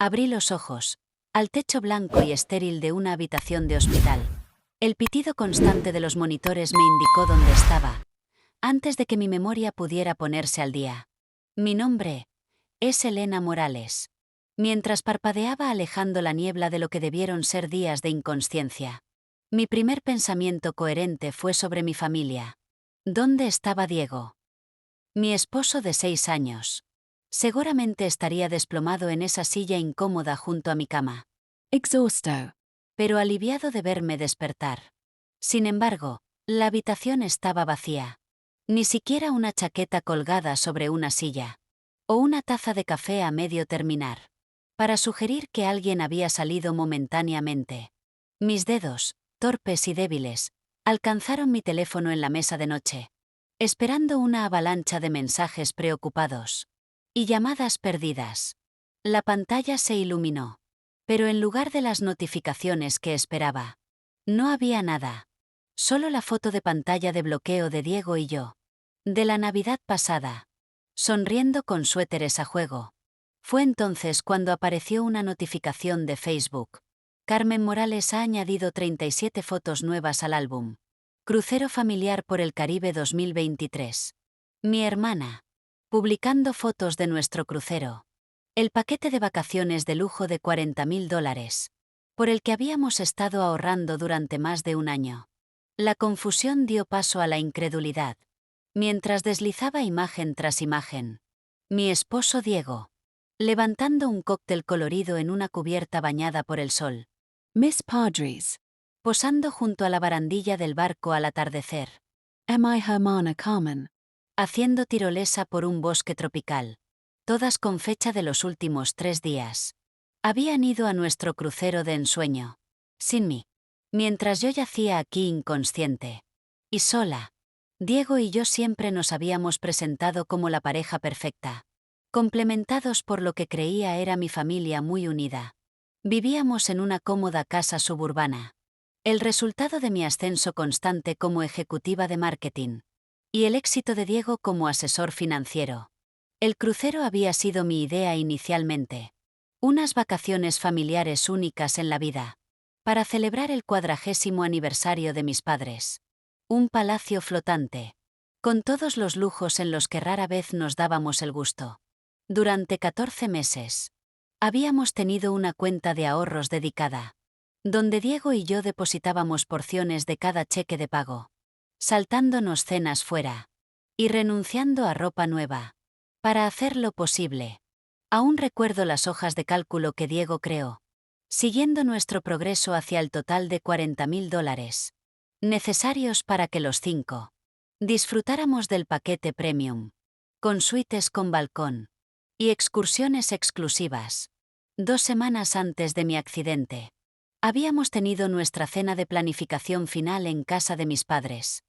Abrí los ojos. Al techo blanco y estéril de una habitación de hospital. El pitido constante de los monitores me indicó dónde estaba, antes de que mi memoria pudiera ponerse al día. Mi nombre es Elena Morales. Mientras parpadeaba alejando la niebla de lo que debieron ser días de inconsciencia. Mi primer pensamiento coherente fue sobre mi familia. ¿Dónde estaba Diego? Mi esposo de 6 años. Seguramente estaría desplomado en esa silla incómoda junto a mi cama. Exhausto. Pero aliviado de verme despertar. Sin embargo, la habitación estaba vacía. Ni siquiera una chaqueta colgada sobre una silla. O una taza de café a medio terminar. Para sugerir que alguien había salido momentáneamente. Mis dedos, torpes y débiles, alcanzaron mi teléfono en la mesa de noche. Esperando una avalancha de mensajes preocupados. Y llamadas perdidas. La pantalla se iluminó. Pero en lugar de las notificaciones que esperaba, no había nada. Solo la foto de pantalla de bloqueo de Diego y yo. De la Navidad pasada. Sonriendo con suéteres a juego. Fue entonces cuando apareció una notificación de Facebook. Carmen Morales ha añadido 37 fotos nuevas al álbum. Crucero familiar por el Caribe 2023. Mi hermana. Publicando fotos de nuestro crucero. El paquete de vacaciones de lujo de $40.000, por el que habíamos estado ahorrando durante más de un año. La confusión dio paso a la incredulidad. Mientras deslizaba imagen tras imagen. Mi esposo Diego. Levantando un cóctel colorido en una cubierta bañada por el sol. Miss Padres. Posando junto a la barandilla del barco al atardecer. Mi hermana Carmen. Haciendo tirolesa por un bosque tropical. Todas con fecha de los últimos 3 días. Habían ido a nuestro crucero de ensueño. Sin mí. Mientras yo yacía aquí inconsciente. Y sola. Diego y yo siempre nos habíamos presentado como la pareja perfecta. Complementados por lo que creía era mi familia muy unida. Vivíamos en una cómoda casa suburbana. El resultado de mi ascenso constante como ejecutiva de marketing. Y el éxito de Diego como asesor financiero. El crucero había sido mi idea inicialmente. Unas vacaciones familiares únicas en la vida. Para celebrar el 40º aniversario de mis padres. Un palacio flotante. Con todos los lujos en los que rara vez nos dábamos el gusto. Durante 14 meses. Habíamos tenido una cuenta de ahorros dedicada. Donde Diego y yo depositábamos porciones de cada cheque de pago. Saltándonos cenas fuera. Y renunciando a ropa nueva. Para hacer lo posible. Aún recuerdo las hojas de cálculo que Diego creó. Siguiendo nuestro progreso hacia el total de $40.000. Necesarios para que los 5 disfrutáramos del paquete premium. Con suites con balcón. Y excursiones exclusivas. 2 semanas antes de mi accidente. Habíamos tenido nuestra cena de planificación final en casa de mis padres.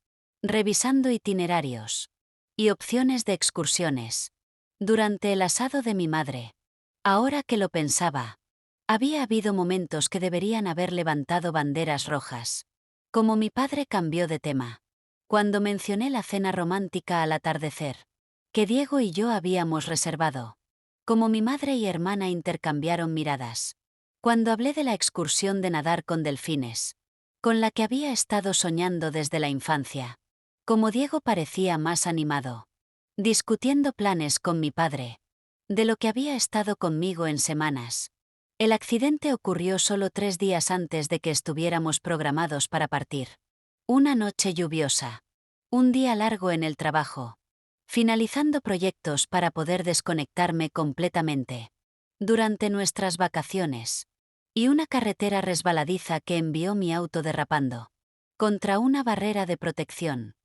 Revisando itinerarios. Y opciones de excursiones. Durante el asado de mi madre. Ahora que lo pensaba. Había habido momentos que deberían haber levantado banderas rojas. Como mi padre cambió de tema. Cuando mencioné la cena romántica al atardecer. Que Diego y yo habíamos reservado. Como mi madre y hermana intercambiaron miradas. Cuando hablé de la excursión de nadar con delfines. Con la que había estado soñando desde la infancia. Como Diego parecía más animado. Discutiendo planes con mi padre. De lo que había estado conmigo en semanas. El accidente ocurrió solo 3 días antes de que estuviéramos programados para partir. Una noche lluviosa. Un día largo en el trabajo. Finalizando proyectos para poder desconectarme completamente. Durante nuestras vacaciones. Y una carretera resbaladiza que envió mi auto derrapando. Contra una barrera de protección.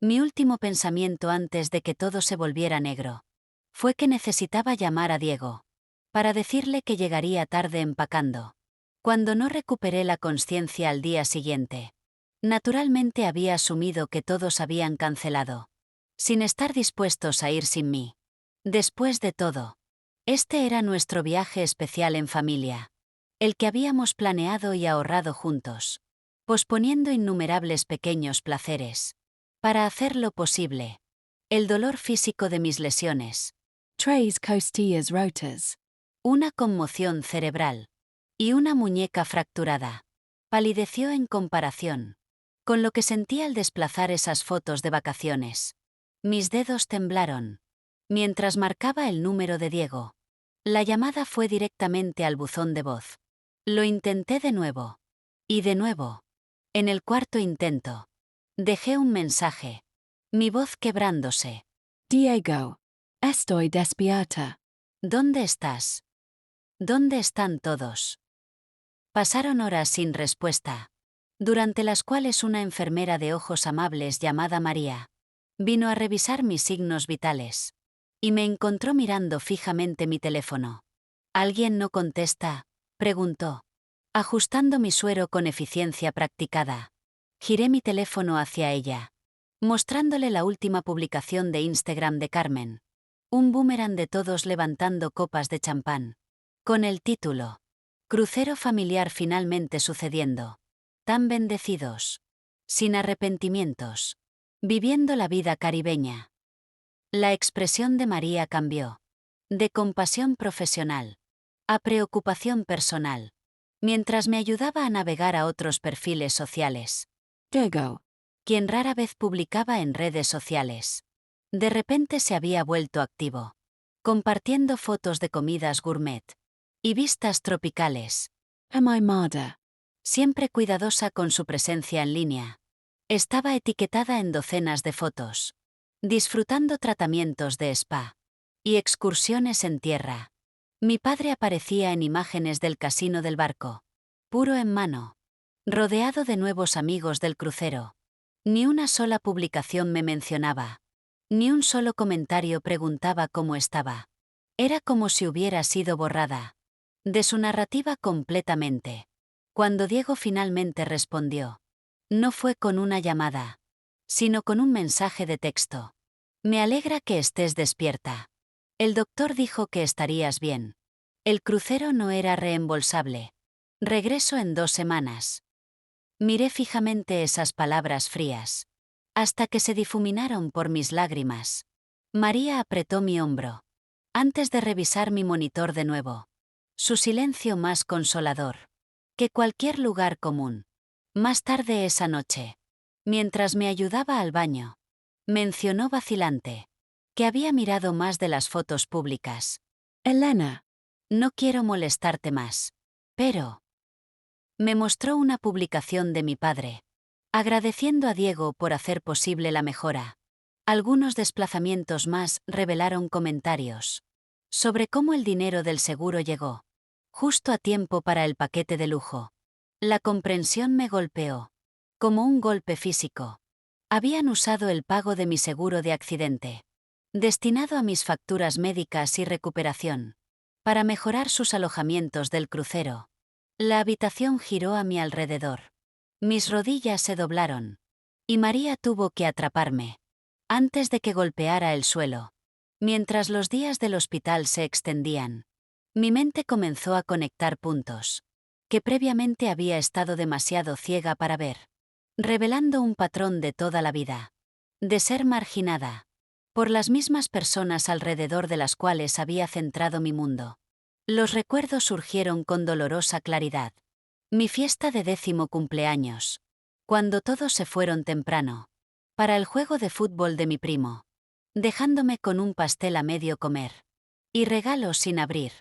Mi último pensamiento antes de que todo se volviera negro. Fue que necesitaba llamar a Diego. Para decirle que llegaría tarde empacando. Cuando no recuperé la consciencia al día siguiente. Naturalmente había asumido que todos habían cancelado. Sin estar dispuestos a ir sin mí. Después de todo. Este era nuestro viaje especial en familia. El que habíamos planeado y ahorrado juntos. Posponiendo innumerables pequeños placeres. Para hacerlo posible. El dolor físico de mis lesiones. Tres costillas rotas. una conmoción cerebral y una muñeca fracturada. Palideció en comparación con lo que sentí al desplazar esas fotos de vacaciones. Mis dedos temblaron mientras marcaba el número de Diego. La llamada fue directamente al buzón de voz. Lo intenté de nuevo. Y de nuevo. En el cuarto intento, dejé un mensaje. Mi voz quebrándose. Diego. Estoy despierta. ¿Dónde estás? ¿Dónde están todos? Pasaron horas sin respuesta, durante las cuales una enfermera de ojos amables llamada María vino a revisar mis signos vitales y me encontró mirando fijamente mi teléfono. ¿Alguien no contesta?, preguntó, ajustando mi suero con eficiencia practicada. Giré mi teléfono hacia ella, mostrándole la última publicación de Instagram de Carmen. Un boomerang de todos levantando copas de champán. Con el título: Crucero familiar finalmente sucediendo. Tan bendecidos. Sin arrepentimientos. Viviendo la vida caribeña. La expresión de María cambió. De compasión profesional a preocupación personal. Mientras me ayudaba a navegar a otros perfiles sociales. Diego. Quien rara vez publicaba en redes sociales. De repente se había vuelto activo. Compartiendo fotos de comidas gourmet. Y vistas tropicales. Am I Marda? Siempre cuidadosa con su presencia en línea. Estaba etiquetada en docenas de fotos. Disfrutando tratamientos de spa. Y excursiones en tierra. Mi padre aparecía en imágenes del casino del barco. Puro en mano. Rodeado de nuevos amigos del crucero. Ni una sola publicación me mencionaba. Ni un solo comentario preguntaba cómo estaba. Era como si hubiera sido borrada de su narrativa completamente. Cuando Diego finalmente respondió, no fue con una llamada, sino con un mensaje de texto. Me alegra que estés despierta. El doctor dijo que estarías bien. El crucero no era reembolsable. Regreso en 2 semanas. Miré fijamente esas palabras frías, hasta que se difuminaron por mis lágrimas. María apretó mi hombro, antes de revisar mi monitor de nuevo. Su silencio más consolador que cualquier lugar común. Más tarde esa noche, mientras me ayudaba al baño, mencionó vacilante que había mirado más de las fotos públicas. Elena. No quiero molestarte más, pero... Me mostró una publicación de mi padre, agradeciendo a Diego por hacer posible la mejora. Algunos desplazamientos más revelaron comentarios sobre cómo el dinero del seguro llegó justo a tiempo para el paquete de lujo. La comprensión me golpeó, como un golpe físico. Habían usado el pago de mi seguro de accidente, destinado a mis facturas médicas y recuperación, para mejorar sus alojamientos del crucero. La habitación giró a mi alrededor. Mis rodillas se doblaron. Y María tuvo que atraparme, antes de que golpeara el suelo. Mientras los días del hospital se extendían, mi mente comenzó a conectar puntos que previamente había estado demasiado ciega para ver, revelando un patrón de toda la vida, de ser marginada por las mismas personas alrededor de las cuales había centrado mi mundo. Los recuerdos surgieron con dolorosa claridad. Mi fiesta de 10º cumpleaños, cuando todos se fueron temprano, para el juego de fútbol de mi primo, dejándome con un pastel a medio comer, y regalos sin abrir.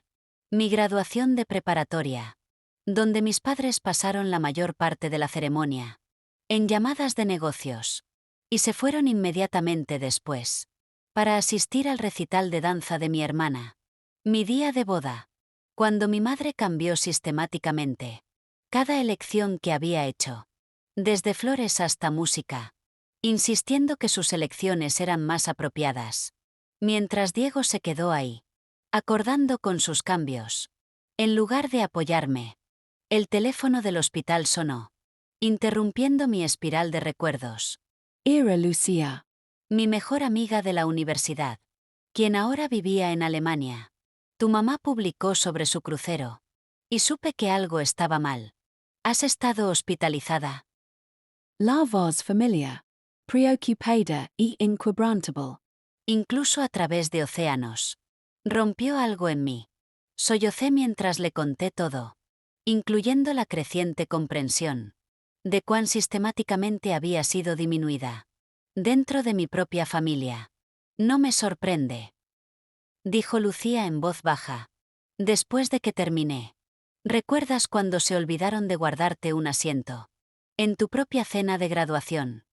Mi graduación de preparatoria, donde mis padres pasaron la mayor parte de la ceremonia, en llamadas de negocios, y se fueron inmediatamente después, para asistir al recital de danza de mi hermana. Mi día de boda, cuando mi madre cambió sistemáticamente cada elección que había hecho, desde flores hasta música, insistiendo que sus elecciones eran más apropiadas, mientras Diego se quedó ahí, acordando con sus cambios. En lugar de apoyarme, el teléfono del hospital sonó, interrumpiendo mi espiral de recuerdos. Era Lucia. Mi mejor amiga de la universidad, quien ahora vivía en Alemania. Tu mamá publicó sobre su crucero, y supe que algo estaba mal. ¿Has estado hospitalizada? La voz familiar. Preocupada e inquebrantable. Incluso a través de océanos. Rompió algo en mí. Sollocé mientras le conté todo, incluyendo la creciente comprensión de cuán sistemáticamente había sido disminuida dentro de mi propia familia. No me sorprende, dijo Lucía en voz baja, después de que terminé. ¿Recuerdas cuando se olvidaron de guardarte un asiento en tu propia cena de graduación?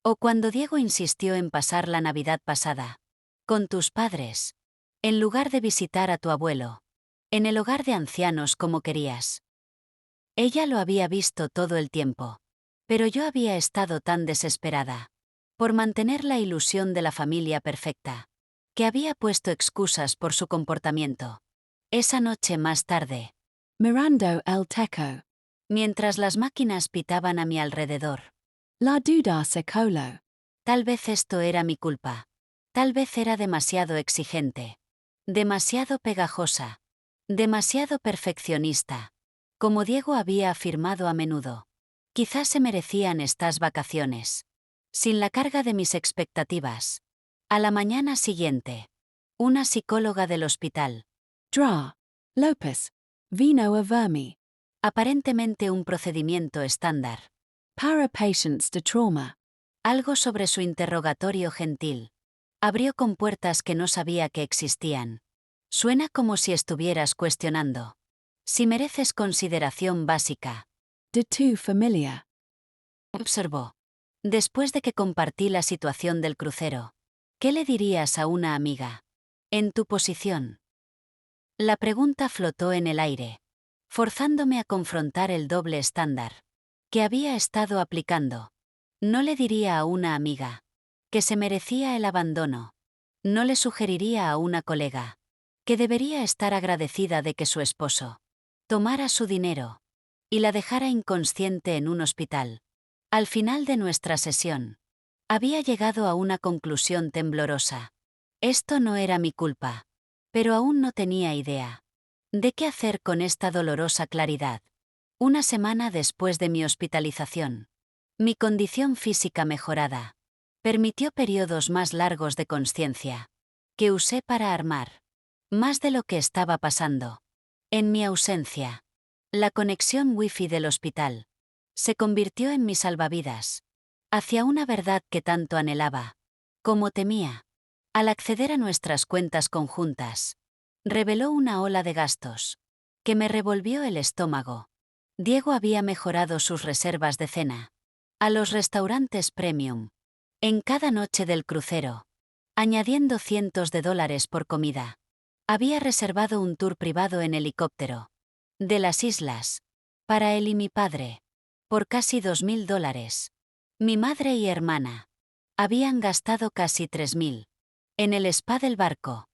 ¿O cuando Diego insistió en pasar la Navidad pasada con tus padres, en lugar de visitar a tu abuelo, en el hogar de ancianos como querías? Ella lo había visto todo el tiempo, pero yo había estado tan desesperada por mantener la ilusión de la familia perfecta, que había puesto excusas por su comportamiento. Esa noche más tarde, Mirando el teco. mientras las máquinas pitaban a mi alrededor, La duda se coló. tal vez esto era mi culpa. Tal vez era demasiado exigente. Demasiado pegajosa. Demasiado perfeccionista. Como Diego había afirmado a menudo. Quizás se merecían estas vacaciones. Sin la carga de mis expectativas. A la mañana siguiente. Una psicóloga del hospital. Dra. Lopez. Vino a vermi. Aparentemente un procedimiento estándar. Para patients de trauma. Algo sobre su interrogatorio gentil. Abrió con puertas que no sabía que existían. Suena como si estuvieras cuestionando si mereces consideración básica, De tu familia. observó. Después de que compartí la situación del crucero, ¿qué le dirías a una amiga? En tu posición. La pregunta flotó en el aire, forzándome a confrontar el doble estándar que había estado aplicando. No le diría a una amiga que se merecía el abandono. No le sugeriría a una colega que debería estar agradecida de que su esposo tomara su dinero y la dejara inconsciente en un hospital. Al final de nuestra sesión, había llegado a una conclusión temblorosa. Esto no era mi culpa, pero aún no tenía idea de qué hacer con esta dolorosa claridad. Una semana después de mi hospitalización, mi condición física mejorada permitió periodos más largos de consciencia, que usé para armar más de lo que estaba pasando. En mi ausencia, la conexión Wi-Fi del hospital se convirtió en mi salvavidas hacia una verdad que tanto anhelaba como temía. Al acceder a nuestras cuentas conjuntas, reveló una ola de gastos que me revolvió el estómago. Diego había mejorado sus reservas de cena a los restaurantes premium en cada noche del crucero, añadiendo cientos de dólares por comida. Había reservado un tour privado en helicóptero de las islas para él y mi padre por casi $2.000. Mi madre y hermana habían gastado casi $3.000 en el spa del barco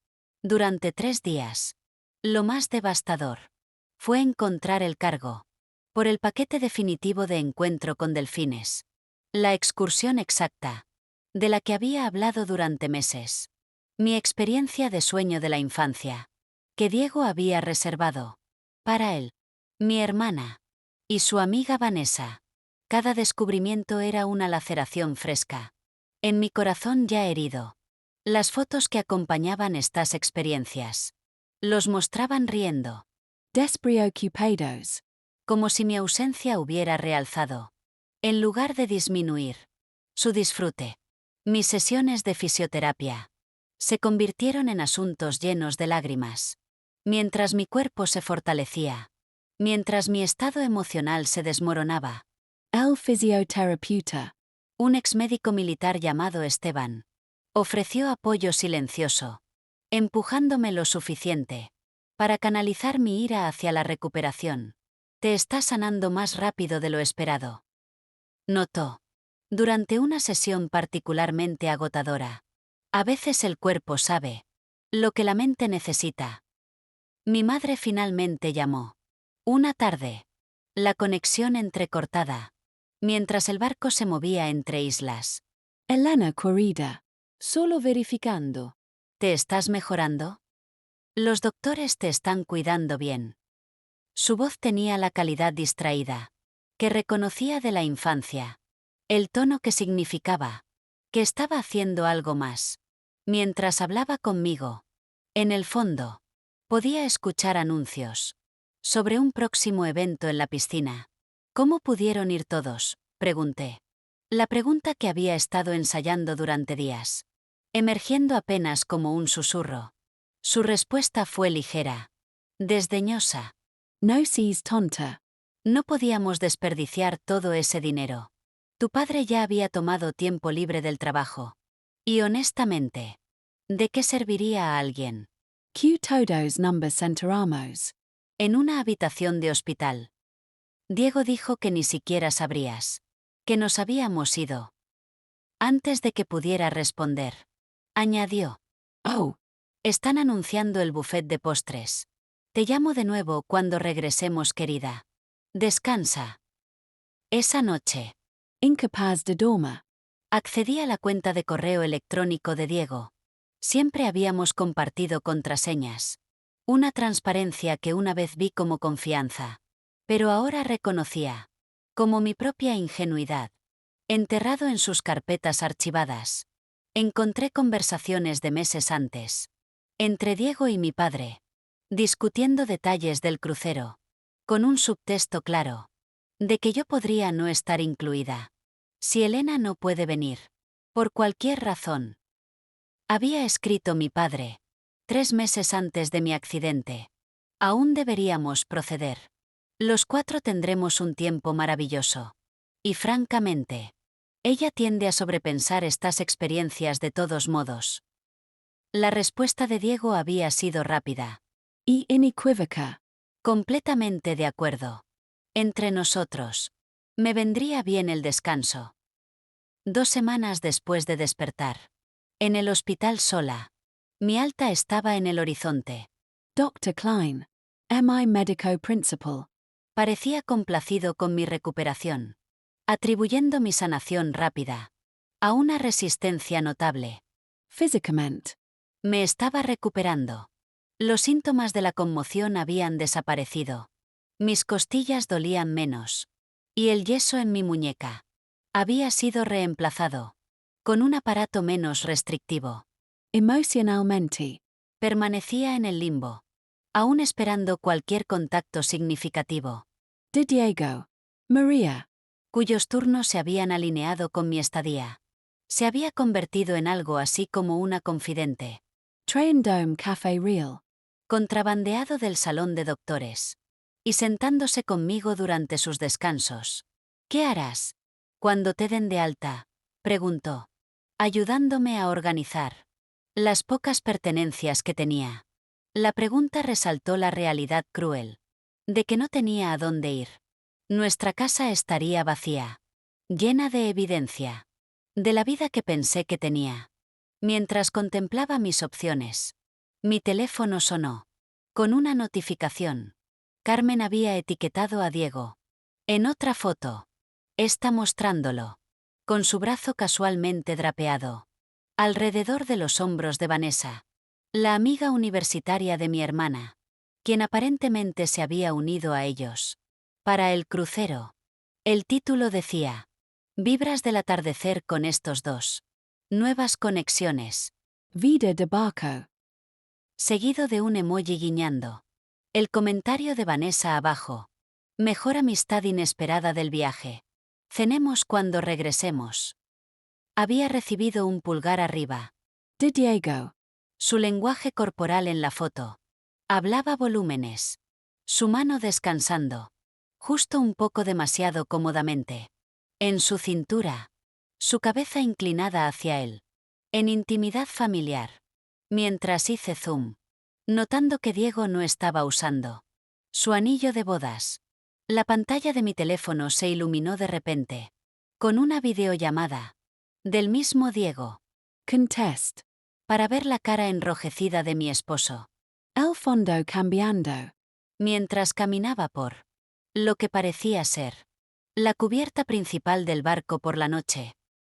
durante 3 días. Lo más devastador fue encontrar el cargo por el paquete definitivo de encuentro con delfines. La excursión exacta de la que había hablado durante meses. Mi experiencia de sueño de la infancia, que Diego había reservado para él, mi hermana y su amiga Vanessa. Cada descubrimiento era una laceración fresca en mi corazón ya herido. Las fotos que acompañaban estas experiencias los mostraban riendo, Despreocupados. como si mi ausencia hubiera realzado, en lugar de disminuir, su disfrute. Mis sesiones de fisioterapia se convirtieron en asuntos llenos de lágrimas, mientras mi cuerpo se fortalecía, mientras mi estado emocional se desmoronaba. El fisioterapeuta. Un exmédico militar llamado Esteban ofreció apoyo silencioso, empujándome lo suficiente para canalizar mi ira hacia la recuperación. Te está sanando más rápido de lo esperado, notó. Durante una sesión particularmente agotadora. A veces el cuerpo sabe lo que la mente necesita. Mi madre finalmente llamó. Una tarde. La conexión entrecortada. Mientras el barco se movía entre islas. Elena Corrida. Solo verificando. ¿Te estás mejorando? Los doctores te están cuidando bien. Su voz tenía la calidad distraída que reconocía de la infancia. El tono que significaba que estaba haciendo algo más. Mientras hablaba conmigo. En el fondo, Podía escuchar anuncios sobre un próximo evento en la piscina. ¿Cómo pudieron ir todos?, pregunté. La pregunta que había estado ensayando durante días, emergiendo apenas como un susurro. Su respuesta fue ligera, desdeñosa. No seas tonta. No podíamos desperdiciar todo ese dinero. Tu padre ya había tomado tiempo libre del trabajo. Y honestamente, ¿de qué serviría a alguien? Que todos nos enteramos. En una habitación de hospital. Diego dijo que ni siquiera sabrías. Que nos habíamos ido. Antes de que pudiera responder, añadió. Oh, Están anunciando el buffet de postres. Te llamo de nuevo cuando regresemos, querida. Descansa. Esa noche, incapaz de dormir. accedí a la cuenta de correo electrónico de Diego. Siempre habíamos compartido contraseñas. Una transparencia que una vez vi como confianza. Pero ahora reconocía. Como mi propia ingenuidad. Enterrado en sus carpetas archivadas. Encontré conversaciones de meses antes. Entre Diego y mi padre. Discutiendo detalles del crucero. Con un subtexto claro. De que yo podría no estar incluida. Si Elena no puede venir. Por cualquier razón. Había escrito mi padre. 3 meses antes de mi accidente. Aún deberíamos proceder. Los 4 tendremos un tiempo maravilloso. Y francamente, ella tiende a sobrepensar estas experiencias de todos modos. La respuesta de Diego había sido rápida. Y inequívoca. Completamente de acuerdo. Entre nosotros. Me vendría bien el descanso. 2 semanas después de despertar. En el hospital sola. Mi alta estaba en el horizonte. Dr. Klein. MI Medico Principal. Parecía complacido con mi recuperación. Atribuyendo mi sanación rápida a una resistencia notable. Físicamente. Me estaba recuperando. Los síntomas de la conmoción habían desaparecido. Mis costillas dolían menos. Y el yeso en mi muñeca había sido reemplazado con un aparato menos restrictivo. Emocionalmente. Permanecía en el limbo, aún esperando cualquier contacto significativo, De Diego. María. cuyos turnos se habían alineado con mi estadía. Se había convertido en algo así como una confidente. Trayendome Café Real. Contrabandeado del salón de doctores. Y sentándose conmigo durante sus descansos. ¿Qué harás cuando te den de alta?, preguntó. Ayudándome a organizar las pocas pertenencias que tenía. La pregunta resaltó la realidad cruel de que no tenía a dónde ir. Nuestra casa estaría vacía, llena de evidencia de la vida que pensé que tenía. Mientras contemplaba mis opciones, mi teléfono sonó con una notificación. Carmen había etiquetado a Diego en otra foto. Está mostrándolo con su brazo casualmente drapeado alrededor de los hombros de Vanessa, la amiga universitaria de mi hermana, quien aparentemente se había unido a ellos para el crucero. El título decía: Vibras del atardecer con estos dos. Nuevas conexiones. Vida de barco. Seguido de un emoji guiñando. El comentario de Vanessa abajo. Mejor amistad inesperada del viaje. Cenemos cuando regresemos. Había recibido un pulgar arriba. De Diego. Su lenguaje corporal en la foto. Hablaba volúmenes. Su mano descansando. Justo un poco demasiado cómodamente. En su cintura. Su cabeza inclinada hacia él. En intimidad familiar. Mientras hice zoom. Notando que Diego no estaba usando su anillo de bodas. La pantalla de mi teléfono se iluminó de repente. Con una videollamada. Del mismo Diego. Contest. Para ver la cara enrojecida de mi esposo. El fondo cambiando. Mientras caminaba por lo que parecía ser la cubierta principal del barco por la noche.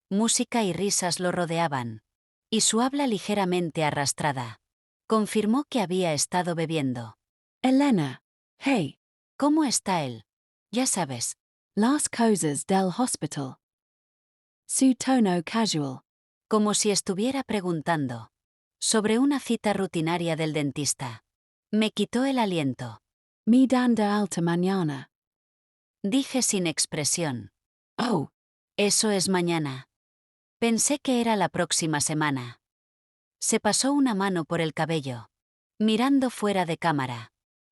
Música y risas lo rodeaban. Y su habla ligeramente arrastrada confirmó que había estado bebiendo. Elena. Hey. ¿Cómo está él? Ya sabes. Las cosas del hospital. Su tono casual. Como si estuviera preguntando sobre una cita rutinaria del dentista. Me quitó el aliento. Midanda alta mañana. Dije sin expresión. Oh, Eso es mañana. Pensé que era la próxima semana. Se pasó una mano por el cabello. Mirando fuera de cámara.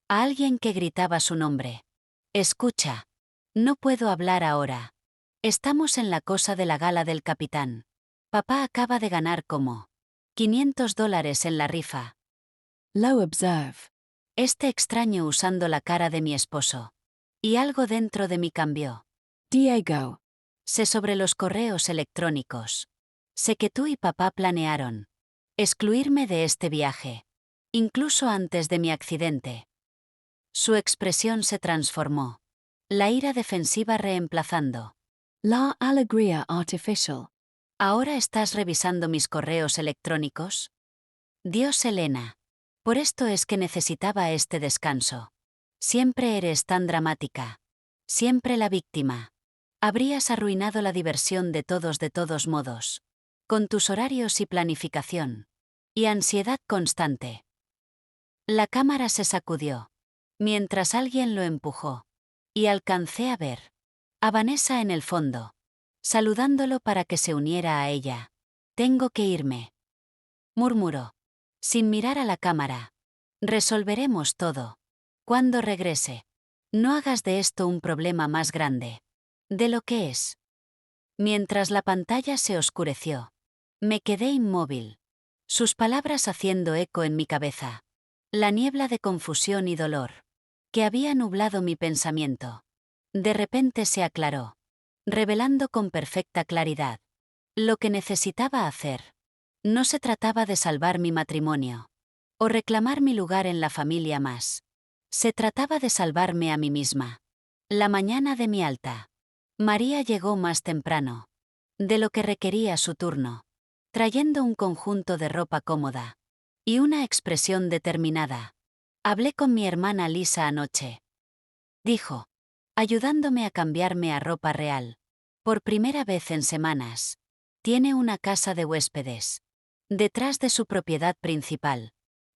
A alguien que gritaba su nombre. Escucha. No puedo hablar ahora. Estamos en la cosa de la gala del capitán. Papá acaba de ganar como $500 en la rifa. low observe. Este extraño usando la cara de mi esposo. Y algo dentro de mí cambió. Diego. Sé sobre los correos electrónicos. Sé que tú y papá planearon excluirme de este viaje. Incluso antes de mi accidente. Su expresión se transformó. La ira defensiva reemplazando. La alegría artificial. ¿Ahora estás revisando mis correos electrónicos? Dios, Elena. Por esto es que necesitaba este descanso. Siempre eres tan dramática. Siempre la víctima. Habrías arruinado la diversión de todos modos. Con tus horarios y planificación. Y ansiedad constante. La cámara se sacudió. Mientras alguien lo empujó. Y alcancé a ver a Vanessa en el fondo. Saludándolo para que se uniera a ella. Tengo que irme. Murmuró. Sin mirar a la cámara. Resolveremos todo. Cuando regrese. No hagas de esto un problema más grande de lo que es. Mientras la pantalla se oscureció. Me quedé inmóvil. Sus palabras haciendo eco en mi cabeza. La niebla de confusión y dolor que había nublado mi pensamiento. De repente se aclaró, revelando con perfecta claridad lo que necesitaba hacer. No se trataba de salvar mi matrimonio o reclamar mi lugar en la familia más. Se trataba de salvarme a mí misma. La mañana de mi alta. María llegó más temprano de lo que requería su turno, trayendo un conjunto de ropa cómoda y una expresión determinada. Hablé con mi hermana Lisa anoche. Dijo, ayudándome a cambiarme a ropa real. Por primera vez en semanas. Tiene una casa de huéspedes. Detrás de su propiedad principal.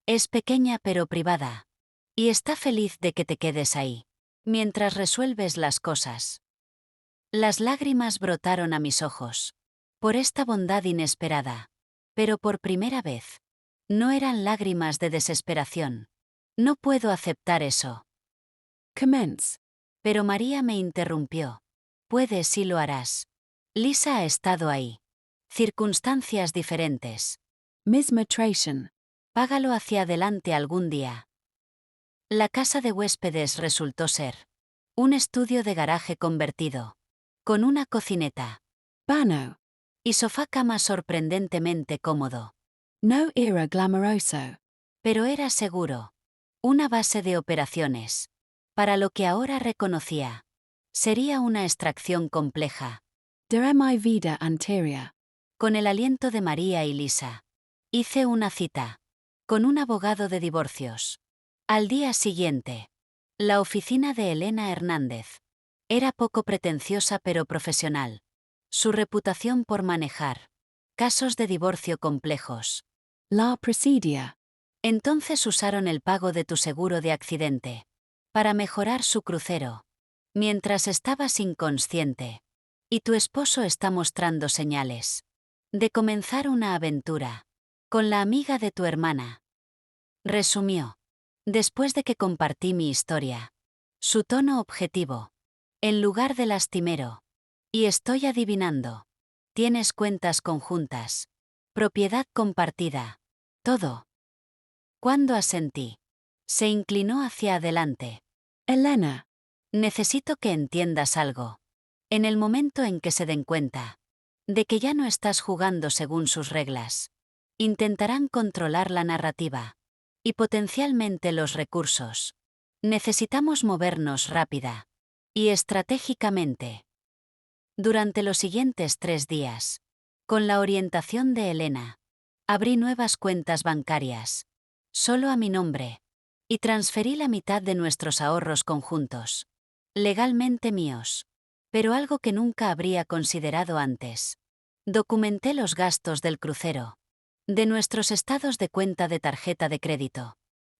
Es pequeña pero privada. Y está feliz de que te quedes ahí. Mientras resuelves las cosas. Las lágrimas brotaron a mis ojos. Por esta bondad inesperada. Pero por primera vez. No eran lágrimas de desesperación. No puedo aceptar eso. Commence. Pero María me interrumpió. Puedes y lo harás. Lisa ha estado ahí. Circunstancias diferentes. Mismatration. Págalo hacia adelante algún día. La casa de huéspedes resultó ser un estudio de garaje convertido. Con una cocineta. Bano. Y sofá cama sorprendentemente cómodo. No era glamoroso. Pero era seguro. Una base de operaciones. Para lo que ahora reconocía. Sería una extracción compleja. De mi vida anterior. Con el aliento de María y Lisa. Hice una cita. Con un abogado de divorcios. Al día siguiente. La oficina de Elena Hernández. Era poco pretenciosa pero profesional. Su reputación por manejar casos de divorcio complejos. La presidia. Entonces usaron el pago de tu seguro de accidente para mejorar su crucero. Mientras estabas inconsciente. Y tu esposo está mostrando señales de comenzar una aventura con la amiga de tu hermana. Resumió. Después de que compartí mi historia. Su tono objetivo. En lugar de lastimero. Y estoy adivinando. Tienes cuentas conjuntas. Propiedad compartida. Todo. Cuando asentí. Se inclinó hacia adelante. Elena. Necesito que entiendas algo. En el momento en que se den cuenta de que ya no estás jugando según sus reglas, intentarán controlar la narrativa y potencialmente los recursos. Necesitamos movernos rápida y estratégicamente. Durante los siguientes 3 días, con la orientación de Elena, abrí nuevas cuentas bancarias, solo a mi nombre, y transferí la mitad de nuestros ahorros conjuntos, legalmente míos, pero algo que nunca habría considerado antes. Documenté los gastos del crucero, de nuestros estados de cuenta de tarjeta de crédito,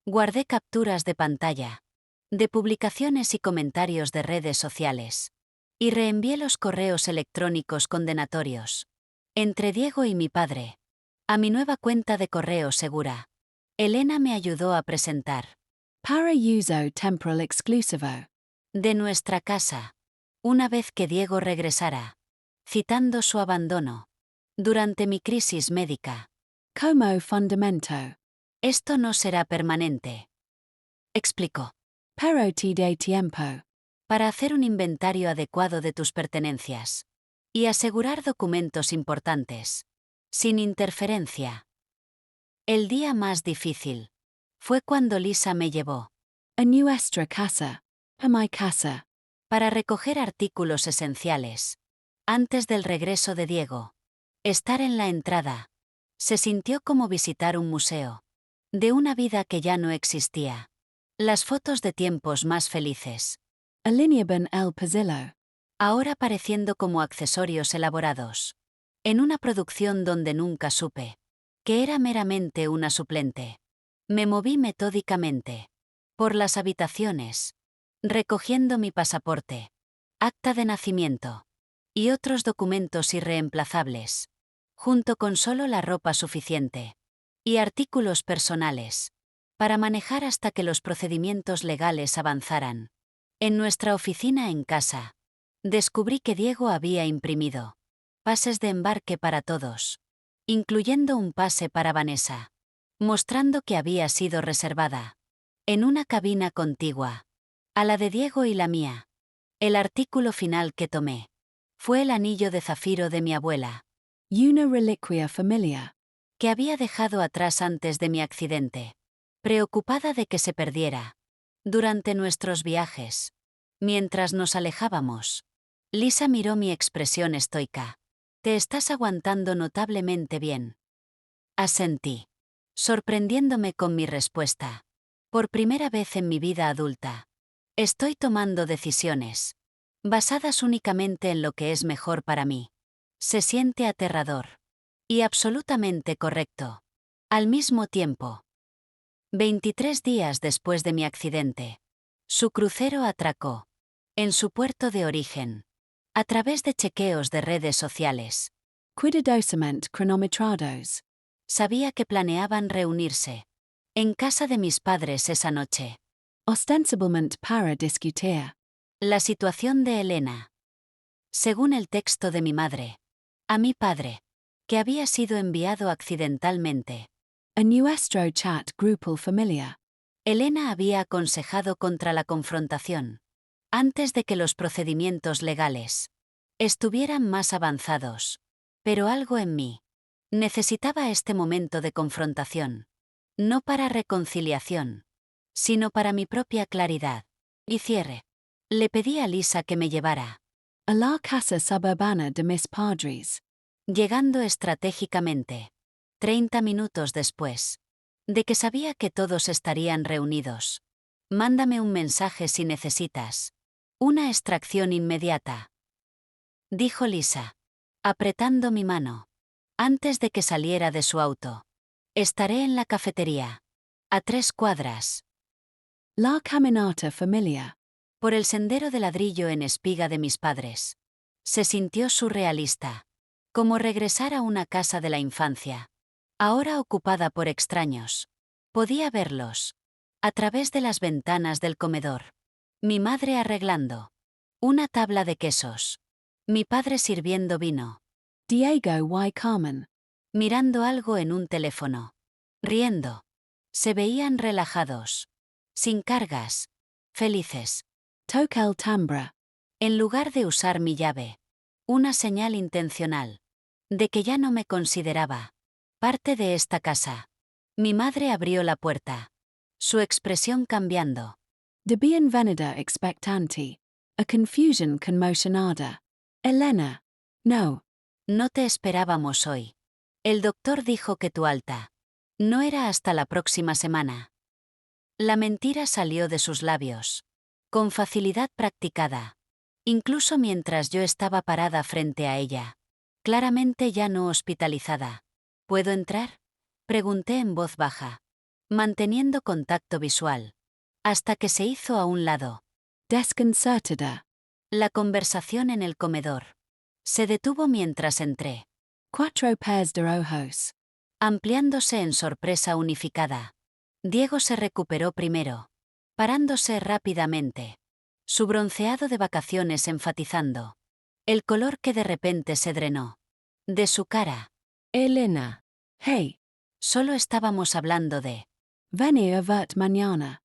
Guardé capturas de pantalla, de publicaciones y comentarios de redes sociales. Y reenvié los correos electrónicos condenatorios. Entre Diego y mi padre. A mi nueva cuenta de correo segura. Elena me ayudó a presentar. Para uso temporal exclusivo. De nuestra casa. Una vez que Diego regresara. Citando su abandono. Durante mi crisis médica. Como fundamento. Esto no será permanente. Explicó. Pero te de tiempo. Para hacer un inventario adecuado de tus pertenencias. Y asegurar documentos importantes. Sin interferencia. El día más difícil. Fue cuando Lisa me llevó. A nuestra casa. A mi casa. Para recoger artículos esenciales. Antes del regreso de Diego. Estar en la entrada. Se sintió como visitar un museo. De una vida que ya no existía. Las fotos de tiempos más felices. Alineaban el pasillo. Ahora pareciendo como accesorios elaborados. En una producción donde nunca supe. Que era meramente una suplente. Me moví metódicamente. Por las habitaciones. Recogiendo mi pasaporte. Acta de nacimiento. Y otros documentos irreemplazables. Junto con solo la ropa suficiente. Y artículos personales. Para manejar hasta que los procedimientos legales avanzaran. En nuestra oficina en casa. Descubrí que Diego había imprimido. Pases de embarque para todos. Incluyendo un pase para Vanessa. Mostrando que había sido reservada. En una cabina contigua. A la de Diego y la mía. El artículo final que tomé. Fue el anillo de zafiro de mi abuela. Una reliquia familiar. Que había dejado atrás antes de mi accidente. Preocupada de que se perdiera. Durante nuestros viajes. Mientras nos alejábamos. Lisa miró mi expresión estoica. Te estás aguantando notablemente bien. Asentí. Sorprendiéndome con mi respuesta. Por primera vez en mi vida adulta. Estoy tomando decisiones. Basadas únicamente en lo que es mejor para mí. Se siente aterrador. Y absolutamente correcto. Al mismo tiempo. 23 días después de mi accidente. Su crucero atracó. En su puerto de origen. A través de chequeos de redes sociales. Cuidadosamente cronometrados. Sabía que planeaban reunirse. En casa de mis padres esa noche. Ostensiblemente para discutir. La situación de Elena. Según el texto de mi madre. A mi padre. Que había sido enviado accidentalmente. A nuestro chat grupal familiar. Elena había aconsejado contra la confrontación. Antes de que los procedimientos legales estuvieran más avanzados. Pero algo en mí necesitaba este momento de confrontación. No para reconciliación, sino para mi propia claridad. Y cierre. Le pedí a Lisa que me llevara. A la casa suburbana de mis padres. Llegando estratégicamente. 30 minutos después. De que sabía que todos estarían reunidos. Mándame un mensaje si necesitas. Una extracción inmediata. Dijo Lisa. Apretando mi mano. Antes de que saliera de su auto. Estaré en la cafetería. A 3 cuadras. La caminata familiar. Por el sendero de ladrillo en espiga de mis padres. Se sintió surrealista. Como regresar a una casa de la infancia. Ahora ocupada por extraños. Podía verlos. A través de las ventanas del comedor. Mi madre arreglando. Una tabla de quesos. Mi padre sirviendo vino. Diego y Carmen. Mirando algo en un teléfono. Riendo. Se veían relajados. Sin cargas. Felices. Toca el timbre. En lugar de usar mi llave. Una señal intencional. De que ya no me consideraba parte de esta casa. Mi madre abrió la puerta. Su expresión cambiando. De bienvenida expectante. A confusion conmocionada. Elena. No. No te esperábamos hoy. El doctor dijo que tu alta. No era hasta la próxima semana. La mentira salió de sus labios. Con facilidad practicada. Incluso mientras yo estaba parada frente a ella. Claramente ya no hospitalizada. ¿Puedo entrar? Pregunté en voz baja. manteniendo contacto visual, hasta que se hizo a un lado. Desconcerted. La conversación en el comedor se detuvo mientras entré, Quattro pairs de ojos. ampliándose en sorpresa unificada. Diego se recuperó primero, parándose rápidamente, su bronceado de vacaciones enfatizando el color que de repente se drenó de su cara. Elena. Hey. Solo estábamos hablando de... Venir a vert mañana.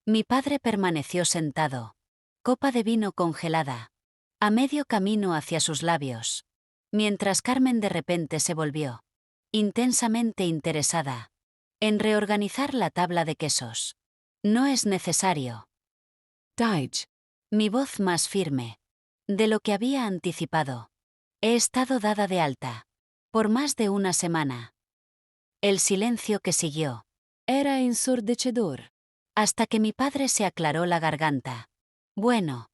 Mi padre permaneció sentado, copa de vino congelada, a medio camino hacia sus labios, mientras Carmen de repente se volvió, intensamente interesada, en reorganizar la tabla de quesos. No es necesario. Deitch. Mi voz más firme. De lo que había anticipado. He estado dada de alta. Por más de una semana. El silencio que siguió. Era ensordecedor. Hasta que mi padre se aclaró la garganta. Bueno.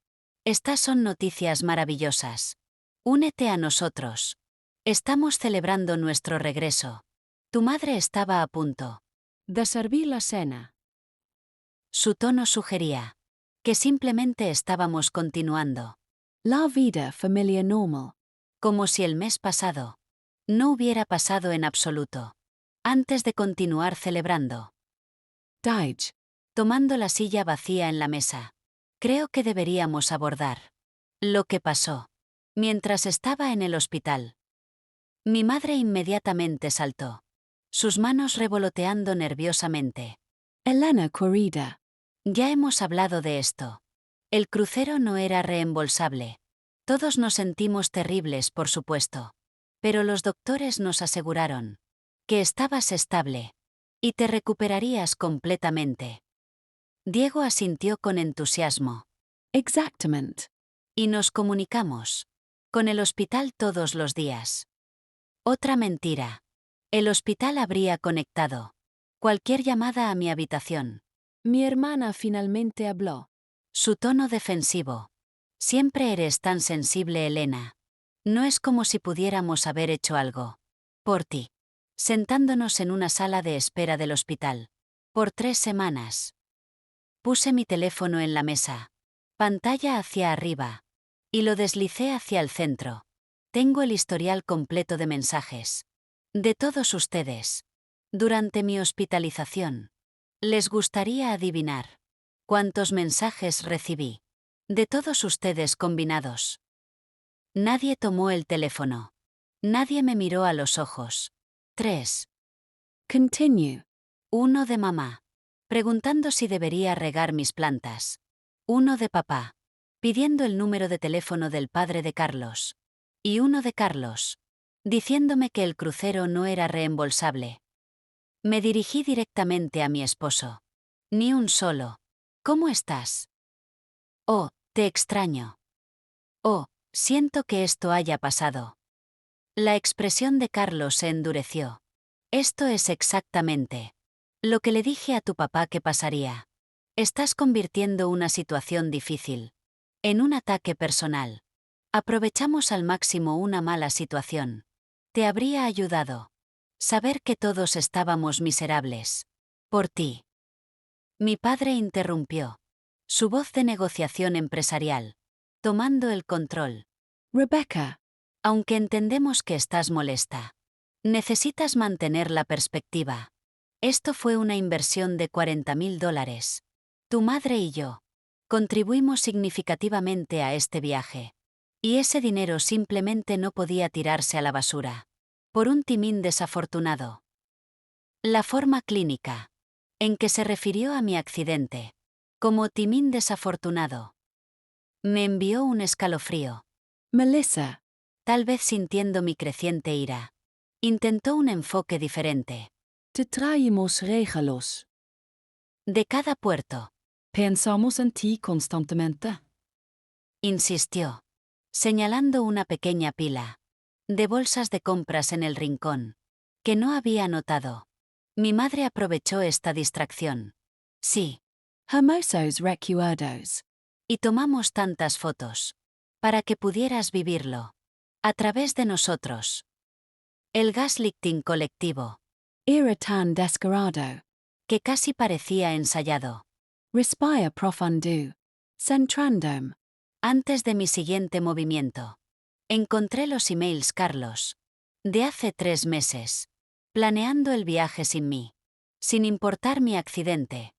Estas son noticias maravillosas. Únete a nosotros. Estamos celebrando nuestro regreso. Tu madre estaba a punto. De servir la cena. Su tono sugería que simplemente estábamos continuando. La vida familiar normal. Como si el mes pasado no hubiera pasado en absoluto. Antes de continuar celebrando. Deitch. Tomando la silla vacía en la mesa. Creo que deberíamos abordar lo que pasó mientras estaba en el hospital. Mi madre inmediatamente saltó, sus manos revoloteando nerviosamente. Elena corrida. Ya hemos hablado de esto. El crucero no era reembolsable. Todos nos sentimos terribles, por supuesto. Pero los doctores nos aseguraron que estabas estable y te recuperarías completamente. Diego asintió con entusiasmo. Exactamente. Y nos comunicamos con el hospital todos los días. Otra mentira. El hospital habría conectado cualquier llamada a mi habitación. Mi hermana finalmente habló. Su tono defensivo. Siempre eres tan sensible, Elena. No es como si pudiéramos haber hecho algo por ti. Sentándonos en una sala de espera del hospital. Por 3 semanas. Puse mi teléfono en la mesa. Pantalla hacia arriba. Y lo deslicé hacia el centro. Tengo el historial completo de mensajes. De todos ustedes. Durante mi hospitalización. ¿Les gustaría adivinar cuántos mensajes recibí? De todos ustedes combinados. Nadie tomó el teléfono. Nadie me miró a los ojos. 3. Continue. 1 de mamá, preguntando si debería regar mis plantas. 1 de papá, pidiendo el número de teléfono del padre de Carlos. Y 1 de Carlos, diciéndome que el crucero no era reembolsable. Me dirigí directamente a mi esposo. Ni un solo. ¿Cómo estás? Oh, te extraño. Oh, siento que esto haya pasado. La expresión de Carlos se endureció. Esto es exactamente lo que le dije a tu papá que pasaría. Estás convirtiendo una situación difícil en un ataque personal. Aprovechamos al máximo una mala situación. Te habría ayudado saber que todos estábamos miserables por ti. Mi padre interrumpió. Su voz de negociación empresarial, tomando el control. Rebecca. Aunque entendemos que estás molesta, necesitas mantener la perspectiva. Esto fue una inversión de $40,000. Tu madre y yo contribuimos significativamente a este viaje. Y ese dinero simplemente no podía tirarse a la basura. Por un timín desafortunado. La forma clínica en que se refirió a mi accidente, como timín desafortunado, me envió un escalofrío. Melissa. Tal vez sintiendo mi creciente ira. Intentó un enfoque diferente. Te traemos regalos. De cada puerto. Pensamos en ti constantemente. Insistió, señalando una pequeña pila de bolsas de compras en el rincón, que no había notado. Mi madre aprovechó esta distracción. Sí. Hermosos recuerdos. Y tomamos tantas fotos. Para que pudieras vivirlo. A través de nosotros. El gaslighting colectivo. Era tan descarado. que casi parecía ensayado. Respire profundo. Centrandum. Antes de mi siguiente movimiento, encontré los emails Carlos. De hace 3 meses. Planeando el viaje sin mí. Sin importar mi accidente.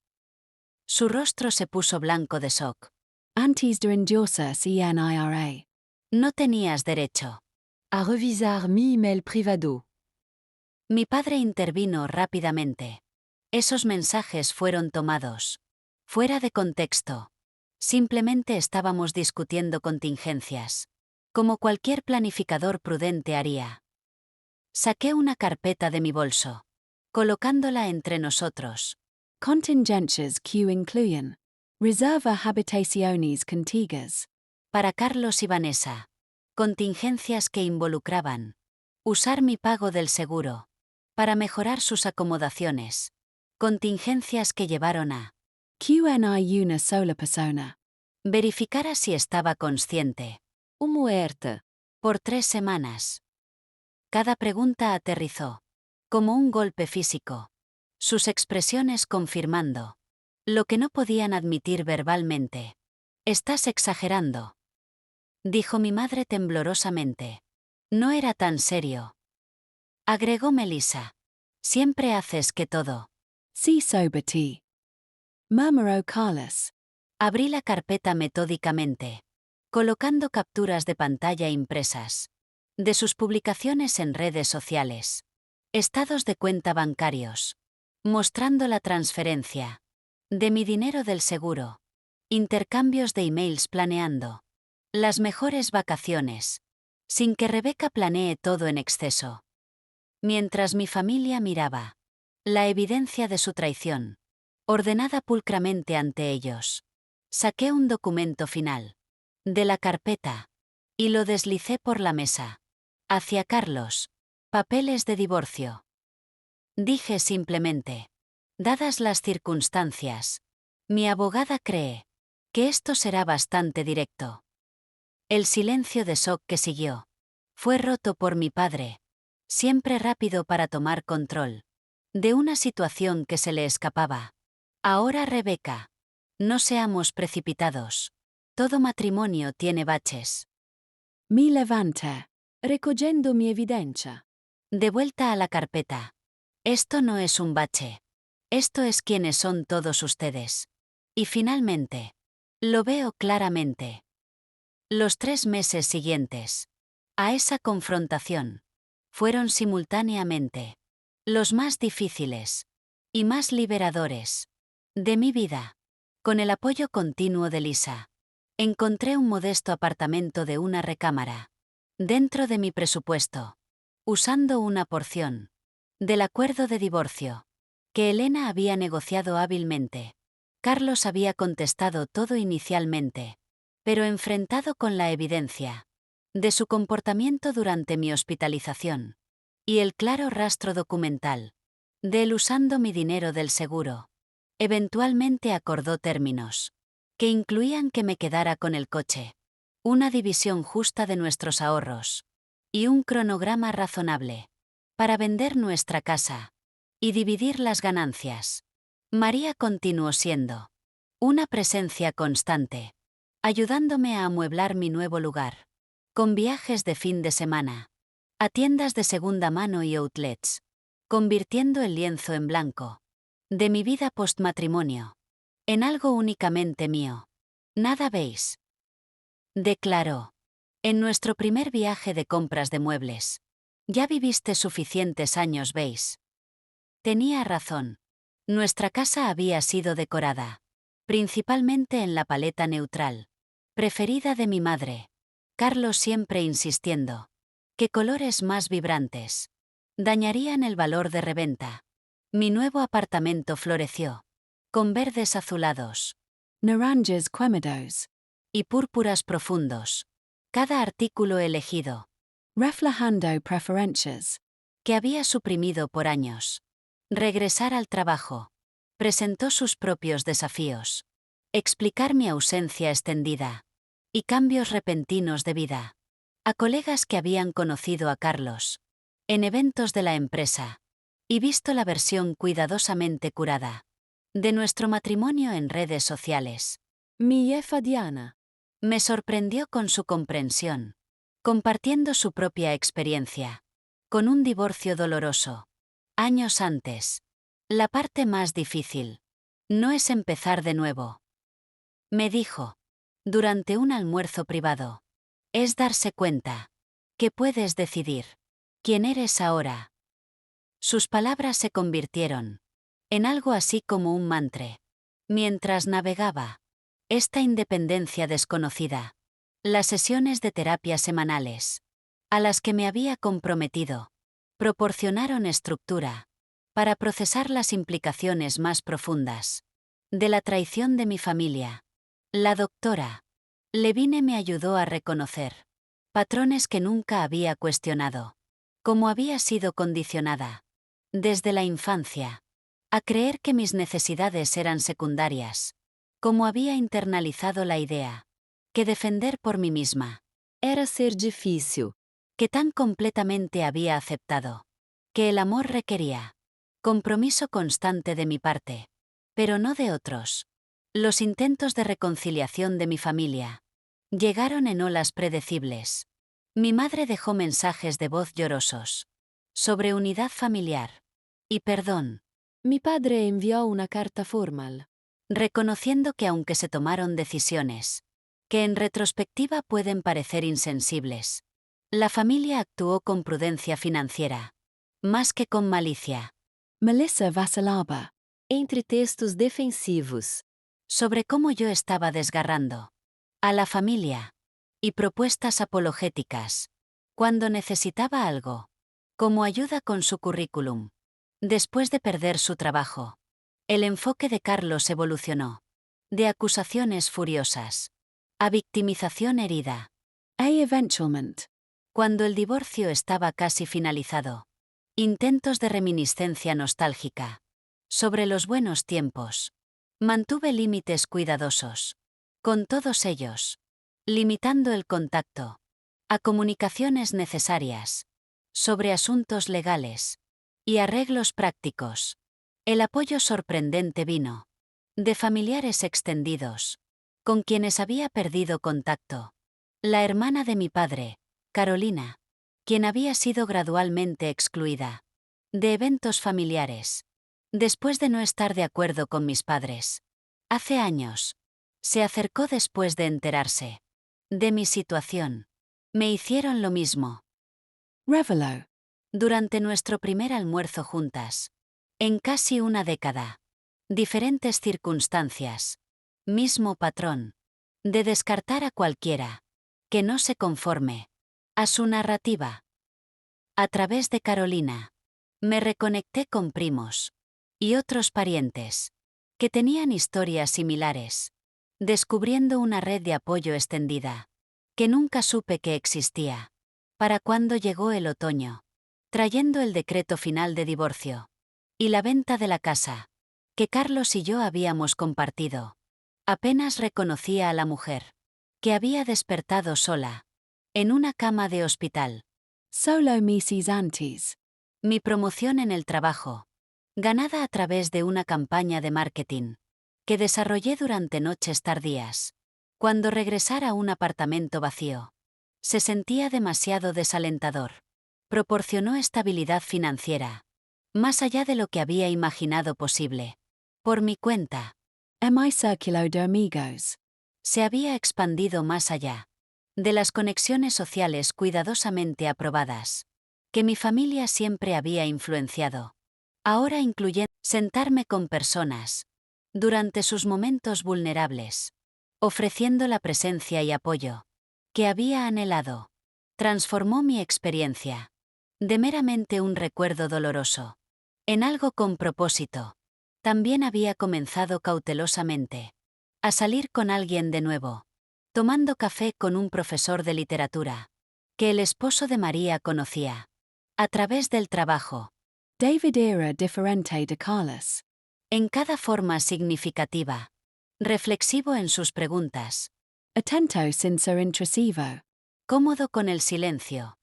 Su rostro se puso blanco de shock. Antes de endiosa CNIRA. No tenías derecho A revisar mi email privado. Mi padre intervino rápidamente. Esos mensajes fueron tomados fuera de contexto. Simplemente estábamos discutiendo contingencias, como cualquier planificador prudente haría. Saqué una carpeta de mi bolso, colocándola entre nosotros. Contingentias que incluyen. Reserva habitaciones contiguas. Para Carlos y Vanessa. Contingencias que involucraban usar mi pago del seguro para mejorar sus acomodaciones. Contingencias que llevaron a QNI una sola persona. verificar si estaba consciente. Muerte. Por 3 semanas. Cada pregunta aterrizó. Como un golpe físico. Sus expresiones confirmando lo que no podían admitir verbalmente. Estás exagerando, dijo mi madre temblorosamente. No era tan serio. Agregó Melissa. Siempre haces que todo. Sí sobre ti. Murmuró Carlos. Abrí la carpeta metódicamente, colocando capturas de pantalla impresas de sus publicaciones en redes sociales, estados de cuenta bancarios, mostrando la transferencia de mi dinero del seguro, intercambios de emails planeando las mejores vacaciones, sin que Rebeca planee todo en exceso. Mientras mi familia miraba la evidencia de su traición, ordenada pulcramente ante ellos, saqué un documento final de la carpeta y lo deslicé por la mesa. Hacia Carlos. Papeles de divorcio. Dije simplemente. Dadas las circunstancias, mi abogada cree que esto será bastante directo. El silencio de shock que siguió fue roto por mi padre, siempre rápido para tomar control de una situación que se le escapaba. Ahora, Rebeca, no seamos precipitados. Todo matrimonio tiene baches. Mi levanta. Recogiendo mi evidencia. De vuelta a la carpeta. Esto no es un bache. Esto es quienes son todos ustedes. Y finalmente. Lo veo claramente. Los 3 meses siguientes a esa confrontación fueron simultáneamente los más difíciles y más liberadores de mi vida. Con el apoyo continuo de Lisa, encontré un modesto apartamento de una recámara dentro de mi presupuesto, usando una porción del acuerdo de divorcio que Elena había negociado hábilmente. Carlos había contestado todo inicialmente, pero enfrentado con la evidencia de su comportamiento durante mi hospitalización y el claro rastro documental de él usando mi dinero del seguro, eventualmente acordó términos que incluían que me quedara con el coche, una división justa de nuestros ahorros y un cronograma razonable para vender nuestra casa y dividir las ganancias. María continuó siendo una presencia constante, ayudándome a amueblar mi nuevo lugar, con viajes de fin de semana, a tiendas de segunda mano y outlets, convirtiendo el lienzo en blanco de mi vida postmatrimonio en algo únicamente mío. Nada veis, declaró. En nuestro primer viaje de compras de muebles. Ya viviste suficientes años, ¿veis? Tenía razón. Nuestra casa había sido decorada, principalmente en la paleta neutral, preferida de mi madre. Carlos siempre insistiendo que colores más vibrantes dañarían el valor de reventa. Mi nuevo apartamento floreció, con verdes azulados Naranjas quemados. y púrpuras profundos. Cada artículo elegido, Reflejando preferencias. que había suprimido por años. Regresar al trabajo. Presentó sus propios desafíos. Explicar mi ausencia extendida. Y cambios repentinos de vida. A colegas que habían conocido a Carlos en eventos de la empresa. y visto la versión cuidadosamente curada de nuestro matrimonio en redes sociales. Mi jefa Diana. Me sorprendió con su comprensión, compartiendo su propia experiencia, con un divorcio doloroso. Años antes. La parte más difícil no es empezar de nuevo. Me dijo, durante un almuerzo privado, es darse cuenta que puedes decidir quién eres ahora. Sus palabras se convirtieron en algo así como un mantra. Mientras navegaba esta independencia desconocida, las sesiones de terapia semanales, a las que me había comprometido, proporcionaron estructura para procesar las implicaciones más profundas de la traición de mi familia. La doctora Levine me ayudó a reconocer patrones que nunca había cuestionado, como había sido condicionada desde la infancia a creer que mis necesidades eran secundarias, como había internalizado la idea que defender por mí misma Era ser difícil. que tan completamente había aceptado que el amor requería compromiso constante de mi parte, pero no de otros. Los intentos de reconciliación de mi familia llegaron en olas predecibles. Mi madre dejó mensajes de voz llorosos sobre unidad familiar y perdón, Mi padre envió una carta formal. reconociendo que aunque se tomaron decisiones que en retrospectiva pueden parecer insensibles, la familia actuó con prudencia financiera, más que con malicia. Melissa vacilava. Entre textos defensivos. Sobre cómo yo estaba desgarrando a la familia y propuestas apologéticas cuando necesitaba algo, como ayuda con su currículum. Después de perder su trabajo, el enfoque de Carlos evolucionó de acusaciones furiosas a victimización herida. Eventualmente. Cuando el divorcio estaba casi finalizado, intentos de reminiscencia nostálgica sobre los buenos tiempos. Mantuve límites cuidadosos con todos ellos, limitando el contacto a comunicaciones necesarias sobre asuntos legales y arreglos prácticos. El apoyo sorprendente vino de familiares extendidos con quienes había perdido contacto. La hermana de mi padre, Carolina, quien había sido gradualmente excluida de eventos familiares, después de no estar de acuerdo con mis padres. Hace años. Se acercó después de enterarse de mi situación. Me hicieron lo mismo. Revelo. Durante nuestro primer almuerzo juntas. En casi una década. Diferentes circunstancias. Mismo patrón. De descartar a cualquiera que no se conforme a su narrativa. A través de Carolina, me reconecté con primos y otros parientes que tenían historias similares, descubriendo una red de apoyo extendida que nunca supe que existía. Para cuando llegó el otoño, trayendo el decreto final de divorcio y la venta de la casa que Carlos y yo habíamos compartido, apenas reconocía a la mujer que había despertado sola en una cama de hospital. Solo Mrs. Antes. Mi promoción en el trabajo, ganada a través de una campaña de marketing que desarrollé durante noches tardías. Cuando regresar a un apartamento vacío, se sentía demasiado desalentador. Proporcionó estabilidad financiera, más allá de lo que había imaginado posible. Por mi cuenta, Mi círculo de amigos. se había expandido más allá de las conexiones sociales cuidadosamente aprobadas, que mi familia siempre había influenciado. Ahora incluye sentarme con personas durante sus momentos vulnerables, ofreciendo la presencia y apoyo que había anhelado. Transformó mi experiencia de meramente un recuerdo doloroso en algo con propósito. También había comenzado cautelosamente a salir con alguien de nuevo, tomando café con un profesor de literatura que el esposo de María conocía a través del trabajo. David era diferente de Carlos. En cada forma significativa. Reflexivo en sus preguntas. Atento sin ser intrusivo. Cómodo con el silencio.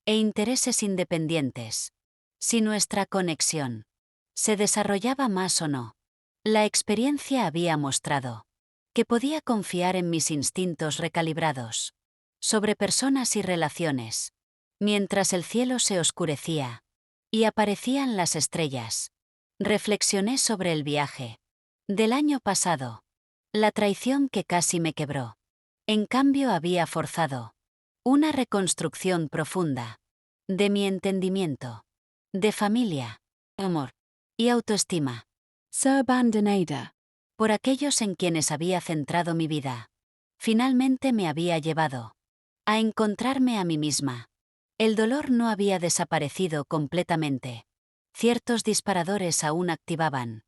E intereses independientes. si nuestra conexión se desarrollaba más o no. La experiencia había mostrado que podía confiar en mis instintos recalibrados sobre personas y relaciones, mientras el cielo se oscurecía y aparecían las estrellas. Reflexioné sobre el viaje del año pasado, la traición que casi me quebró. En cambio había forzado una reconstrucción profunda de mi entendimiento, de familia, amor y autoestima, So abandonada. por aquellos en quienes había centrado mi vida. Finalmente me había llevado a encontrarme a mí misma. El dolor no había desaparecido completamente. Ciertos disparadores aún activaban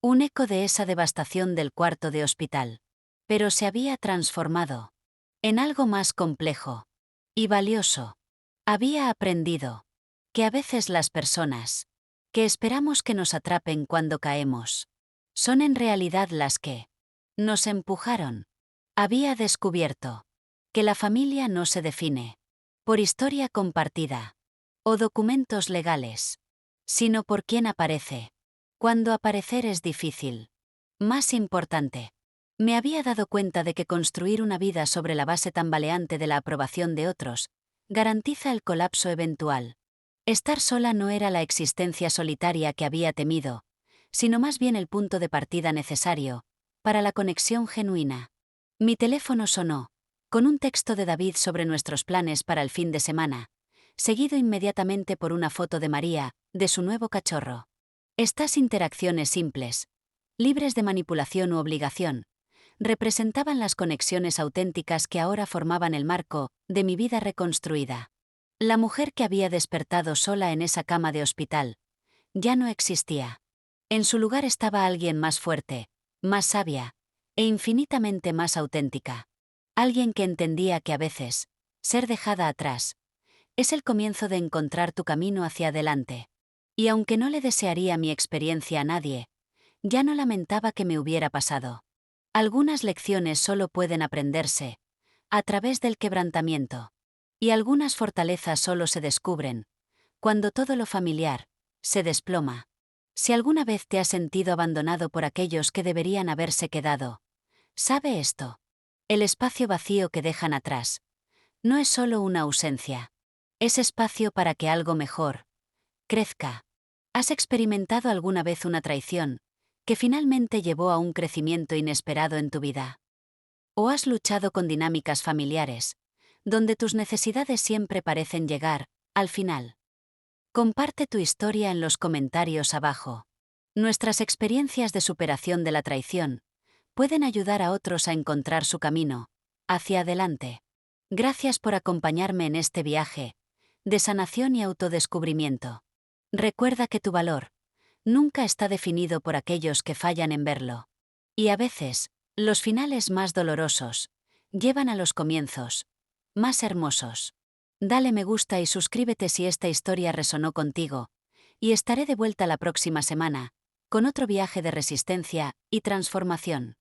un eco de esa devastación del cuarto de hospital, pero se había transformado en algo más complejo y valioso. Había aprendido que a veces las personas que esperamos que nos atrapen cuando caemos son en realidad las que nos empujaron. Había descubierto que la familia no se define por historia compartida o documentos legales, sino por quién aparece. Cuando aparecer es difícil. Más importante, me había dado cuenta de que construir una vida sobre la base tambaleante de la aprobación de otros garantiza el colapso eventual. Estar sola no era la existencia solitaria que había temido, sino más bien el punto de partida necesario para la conexión genuina. Mi teléfono sonó, con un texto de David sobre nuestros planes para el fin de semana, seguido inmediatamente por una foto de María, de su nuevo cachorro. Estas interacciones simples, libres de manipulación u obligación, representaban las conexiones auténticas que ahora formaban el marco de mi vida reconstruida. La mujer que había despertado sola en esa cama de hospital ya no existía. En su lugar estaba alguien más fuerte, más sabia e infinitamente más auténtica. Alguien que entendía que a veces, ser dejada atrás, es el comienzo de encontrar tu camino hacia adelante. Y aunque no le desearía mi experiencia a nadie, ya no lamentaba que me hubiera pasado. Algunas lecciones solo pueden aprenderse a través del quebrantamiento. Y algunas fortalezas solo se descubren cuando todo lo familiar se desploma. Si alguna vez te has sentido abandonado por aquellos que deberían haberse quedado, sabe esto. El espacio vacío que dejan atrás no es solo una ausencia. Es espacio para que algo mejor crezca. ¿Has experimentado alguna vez una traición que finalmente llevó a un crecimiento inesperado en tu vida? ¿O has luchado con dinámicas familiares donde tus necesidades siempre parecen llegar al final? Comparte tu historia en los comentarios abajo. Nuestras experiencias de superación de la traición pueden ayudar a otros a encontrar su camino hacia adelante. Gracias por acompañarme en este viaje de sanación y autodescubrimiento. Recuerda que tu valor nunca está definido por aquellos que fallan en verlo. Y a veces, los finales más dolorosos llevan a los comienzos más hermosos. Dale me gusta y suscríbete si esta historia resonó contigo, y estaré de vuelta la próxima semana con otro viaje de resistencia y transformación.